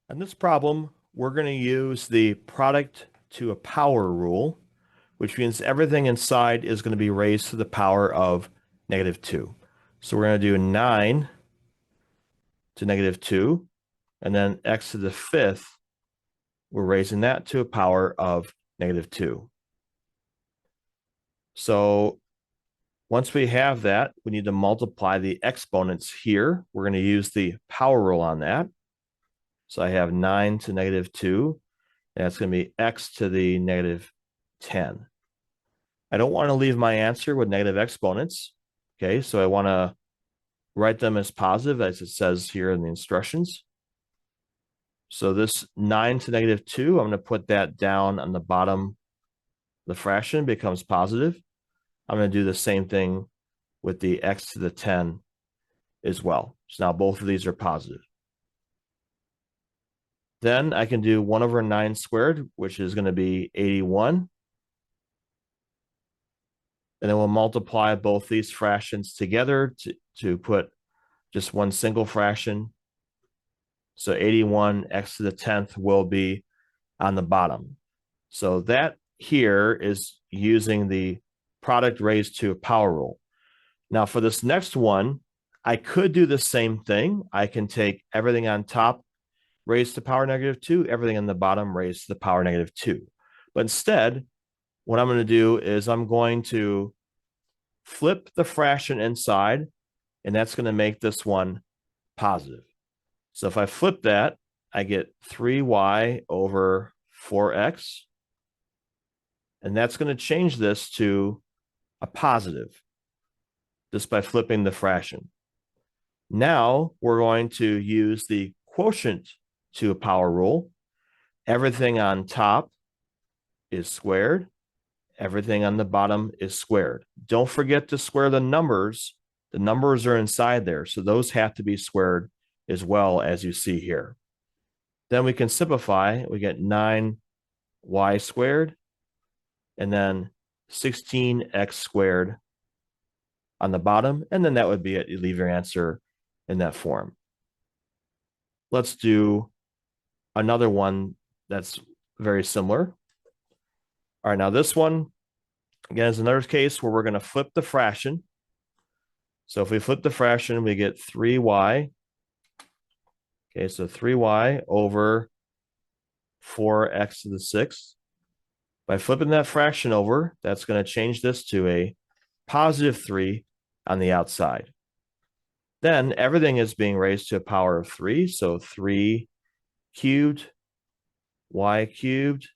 In this problem, we're going to use the product to a power rule, which means everything inside is going to be raised to the power of -2. So we're going to do 9 to -2, and then x to the fifth, we're raising that to a power of -2. So once we have that, we need to multiply the exponents here. We're going to use the power rule on that. So I have 9 to -2. That's going to be x to the -10. I don't want to leave my answer with negative exponents. Okay, so I want to write them as positive, as it says here in the instructions. So this 9 to -2, I'm going to put that down on the bottom. The fraction becomes positive. I'm going to do the same thing with the x to the 10 as well. So now both of these are positive. Then I can do 1 over 9 squared, which is going to be 81. And then we'll multiply both these fractions together to put just one single fraction. So 81 x to the 10th will be on the bottom. So that here is using the product raised to a power rule. Now for this next one, I could do the same thing. I can take everything on top raised to power -2, everything on the bottom raised to the power -2. But instead, what I'm going to do is I'm going to flip the fraction inside, and that's going to make this one positive. So if I flip that, I get 3y over 4x, and that's going to change this to a positive just by flipping the fraction. Now we're going to use the quotient to a power rule. Everything on top is squared. Everything on the bottom is squared. Don't forget to square the numbers. The numbers are inside there, so those have to be squared as well, as you see here. Then we can simplify. We get 9y squared and then 16x squared on the bottom, and then that would be it. You leave your answer in that form. Let's do another one that's very similar. All right, now this one, again, is another case where we're going to flip the fraction. So if we flip the fraction, we get 3y. Okay, so 3y over 4x to the 6th. By flipping that fraction over, that's going to change this to a +3 on the outside. Then everything is being raised to a power of 3. So 3 cubed, y cubed.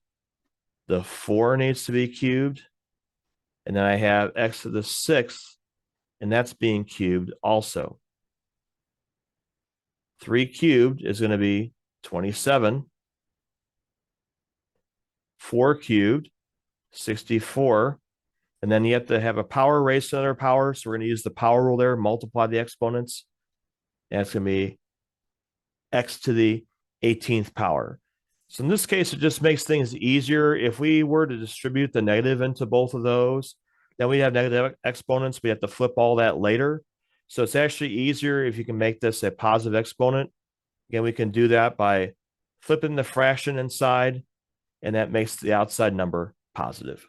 The 4 needs to be cubed. And then I have x to the 6th, and that's being cubed also. 3 cubed is going to be 27. 4 cubed, 64. And then you have to have a power raised to another power. So we're going to use the power rule there, multiply the exponents. And it's going to be x to the 18th power. So in this case, it just makes things easier. If we were to distribute the negative into both of those, then we have negative exponents. We have to flip all that later. So it's actually easier if you can make this a positive exponent. Again, we can do that by flipping the fraction inside, and that makes the outside number positive.